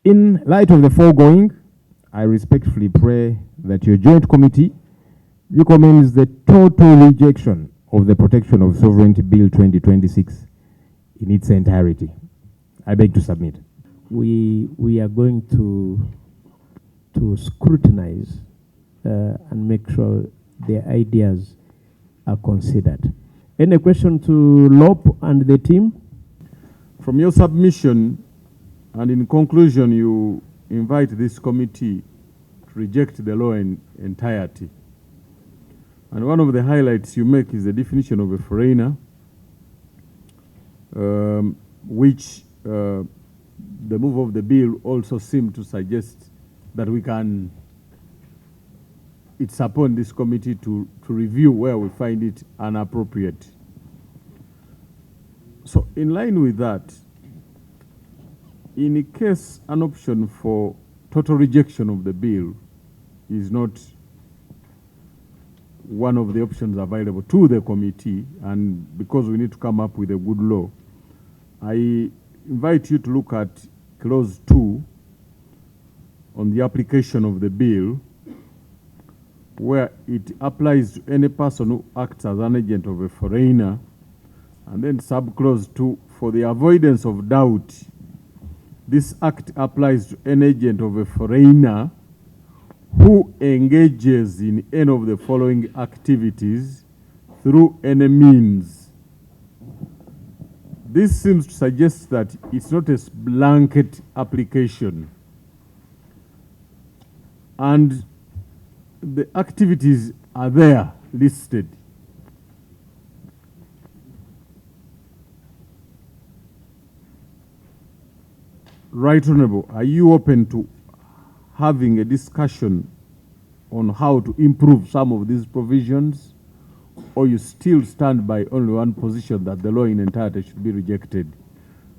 In light of the foregoing, I respectfully pray that your joint committee recommends the total rejection of the Protection of Sovereignty Bill 2026 in its entirety. I beg to submit. We are going to scrutinize and make sure their ideas are considered. Any question to LOP and the team? From your submission, and in conclusion, you invite this committee to reject the law in entirety. And one of the highlights you make is the definition of a foreigner, which the move of the bill also seemed to suggest that it's upon this committee to review where we find it inappropriate. So in line with that, in case an option for total rejection of the bill is not one of the options available to the committee, and because we need to come up with a good law, I invite you to look at clause 2 on the application of the bill, where it applies to any person who acts as an agent of a foreigner, and then sub-clause 2, for the avoidance of doubt, this act applies to an agent of a foreigner who engages in any of the following activities through any means. This seems to suggest that it's not a blanket application. And the activities are there listed. Right Honorable, are you open to having a discussion on how to improve some of these provisions, or you still stand by only one position that the law in entirety should be rejected?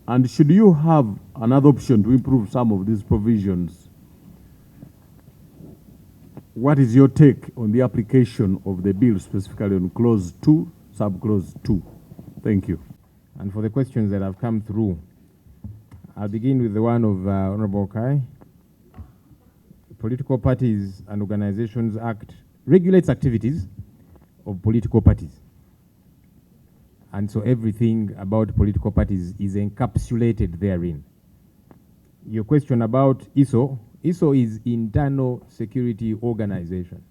And should you have another option to improve some of these provisions? What is your take on the application of the bill, specifically on clause 2, sub-clause 2? Thank you. And for the questions that have come through, I'll begin with the one of Honorable Kai. Political Parties and Organizations Act regulates activities of political parties. And so everything about political parties is encapsulated therein. Your question about ISO is Internal Security Organization.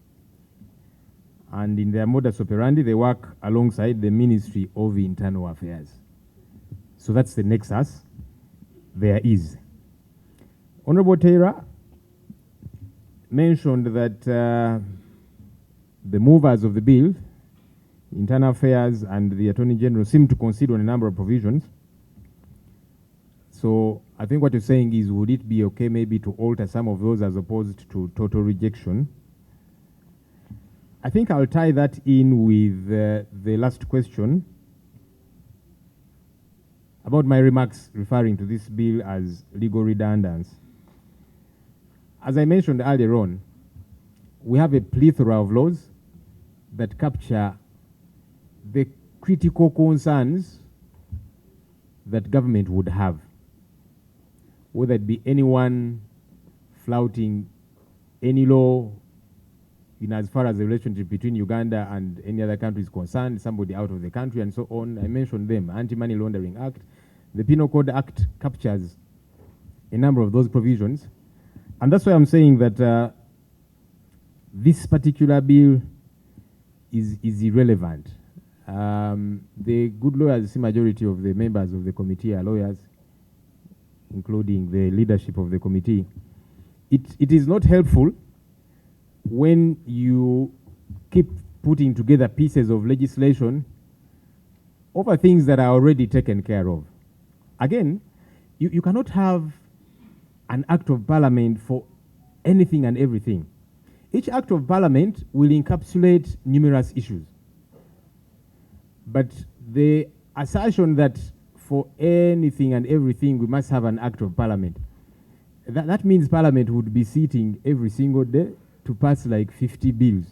And in their modus operandi, they work alongside the Ministry of Internal Affairs. So that's the nexus there is. Honorable Taylor mentioned that the movers of the bill, Internal Affairs and the Attorney General, seem to concede on a number of provisions. So I think what you're saying is, would it be okay maybe to alter some of those as opposed to total rejection? I think I'll tie that in with the last question about my remarks referring to this bill as legal redundance. As I mentioned earlier on, we have a plethora of laws that capture the critical concerns that government would have, whether it be anyone flouting any law in as far as the relationship between Uganda and any other country is concerned, somebody out of the country and so on. I mentioned them. Anti-Money Laundering Act. The Penal Code Act captures a number of those provisions. And that's why I'm saying that this particular bill is irrelevant. The good lawyers, the majority of the members of the committee are lawyers, including the leadership of the committee. It is not helpful when you keep putting together pieces of legislation over things that are already taken care of. Again, you cannot have an act of parliament for anything and everything. Each act of parliament will encapsulate numerous issues. But the assertion that for anything and everything we must have an act of parliament, that means parliament would be sitting every single day to pass like 50 bills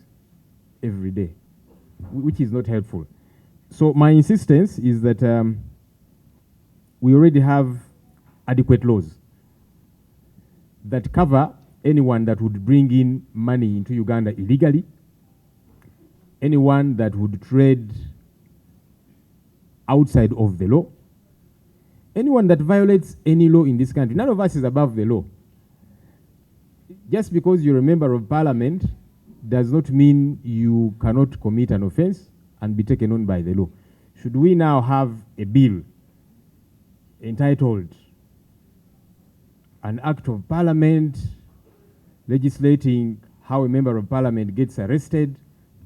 every day, which is not helpful. So my insistence is that we already have adequate laws. that cover anyone that would bring in money into Uganda illegally, anyone that would trade outside of the law, anyone that violates any law in this country. None of us is above the law. Just because you're a member of parliament does not mean you cannot commit an offense and be taken on by the law. Should we now have a bill entitled an act of parliament legislating how a member of parliament gets arrested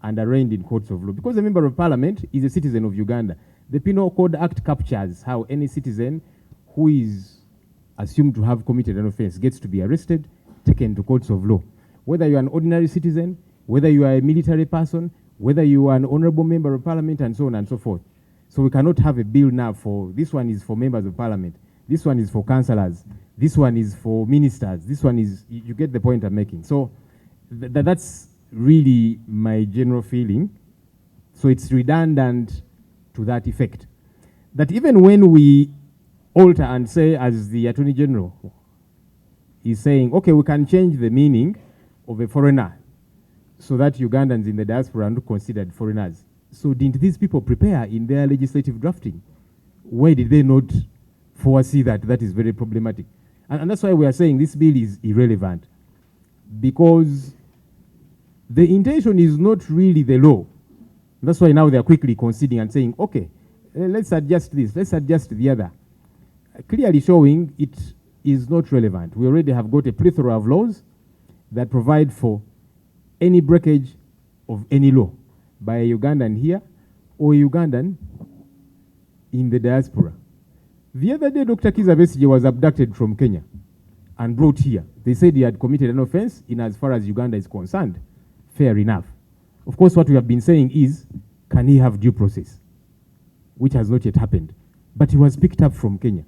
and arraigned in courts of law? Because a member of parliament is a citizen of Uganda. The Penal Code Act captures how any citizen who is assumed to have committed an offense gets to be arrested, taken to courts of law. Whether you are an ordinary citizen, whether you are a military person, whether you are an honorable member of parliament, and so on and so forth. So we cannot have a bill now for, this one is for members of parliament, this one is for councillors, this one is for ministers, this one is, you get the point I'm making. So that's really my general feeling. So it's redundant to that effect. That even when we alter and say, as the Attorney General is saying, okay, we can change the meaning of a foreigner so that Ugandans in the diaspora are not considered foreigners. So didn't these people prepare in their legislative drafting? Why did they not foresee that? That is very problematic. And that's why we are saying this bill is irrelevant, because the intention is not really the law. That's why now they are quickly conceding and saying, okay, let's adjust this, let's adjust the other. Clearly showing it is not relevant. We already have got a plethora of laws that provide for any breakage of any law by a Ugandan here or a Ugandan in the diaspora. The other day, Dr. Kizza Besigye was abducted from Kenya and brought here. They said he had committed an offense in as far as Uganda is concerned. Fair enough. Of course, what we have been saying is, can he have due process? Which has not yet happened. But he was picked up from Kenya.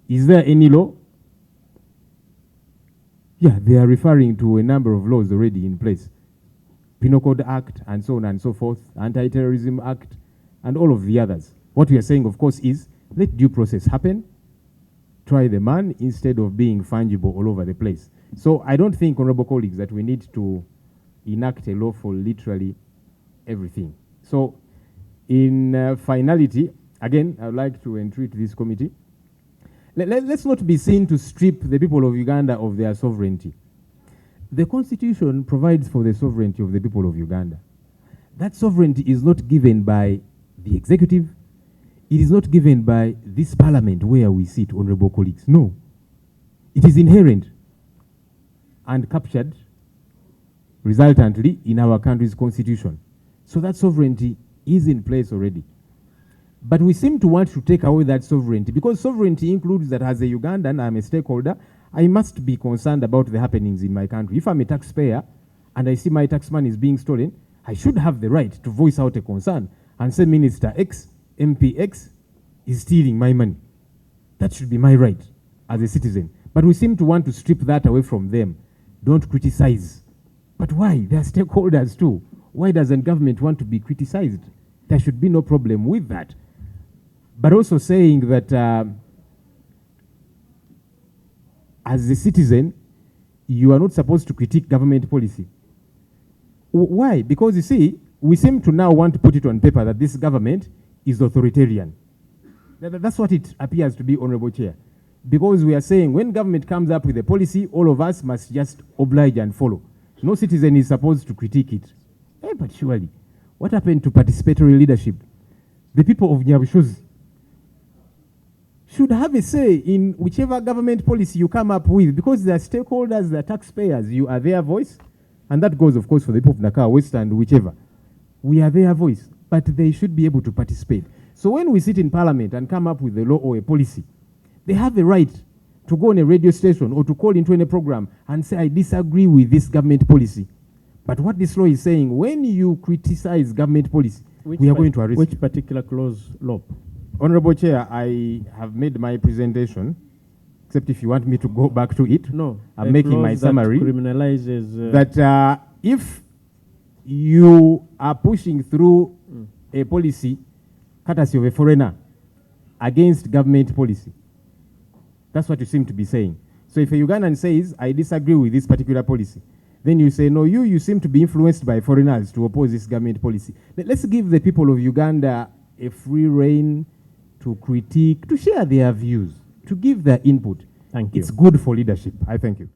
Is there any law? Yeah, they are referring to a number of laws already in place. Penal Code Act, and so on and so forth, Anti-Terrorism Act, and all of the others. What we are saying, of course, is let due process happen, try the man, instead of being fungible all over the place. So I don't think, honorable colleagues, that we need to enact a law for literally everything. So in finality, again, I would like to entreat this committee. Let's not be seen to strip the people of Uganda of their sovereignty. The Constitution provides for the sovereignty of the people of Uganda. That sovereignty is not given by the executive. It is not given by this parliament where we sit, honorable colleagues. No. It is inherent and captured resultantly in our country's constitution. So that sovereignty is in place already. But we seem to want to take away that sovereignty, because sovereignty includes that as a Ugandan, I'm a stakeholder, I must be concerned about the happenings in my country. If I'm a taxpayer and I see my tax money is being stolen, I should have the right to voice out a concern and say Minister X, MP X is stealing my money. That should be my right as a citizen. But we seem to want to strip that away from them. Don't criticize. But why? They are stakeholders too. Why doesn't government want to be criticized? There should be no problem with that. But also saying that as a citizen, you are not supposed to critique government policy. Why? Because you see, we seem to now want to put it on paper that this government is authoritarian. That's what it appears to be, Honorable Chair. Because we are saying when government comes up with a policy, all of us must just oblige and follow. No citizen is supposed to critique it. But surely, what happened to participatory leadership? The people of Nyabushozi should have a say in whichever government policy you come up with, because they are stakeholders, they are taxpayers. You are their voice, and that goes, of course, for the people of Nakar, West, and whichever. We are their voice, but they should be able to participate. So when we sit in parliament and come up with a law or a policy, they have the right to go on a radio station or to call into any program and say, I disagree with this government policy. But what this law is saying, when you criticize government policy, we are going to arrest you. Which particular clause, LOP? Honorable Chair, I have made my presentation, except if you want me to go back to it. No. I'm making my summary. That criminalizes... that if you are pushing through a policy, courtesy of a foreigner, against government policy, that's what you seem to be saying. So if a Ugandan says, I disagree with this particular policy, then you say, no, you seem to be influenced by foreigners to oppose this government policy. Let's give the people of Uganda a free rein to critique, to share their views, to give their input. Thank you. It's good for leadership. I thank you.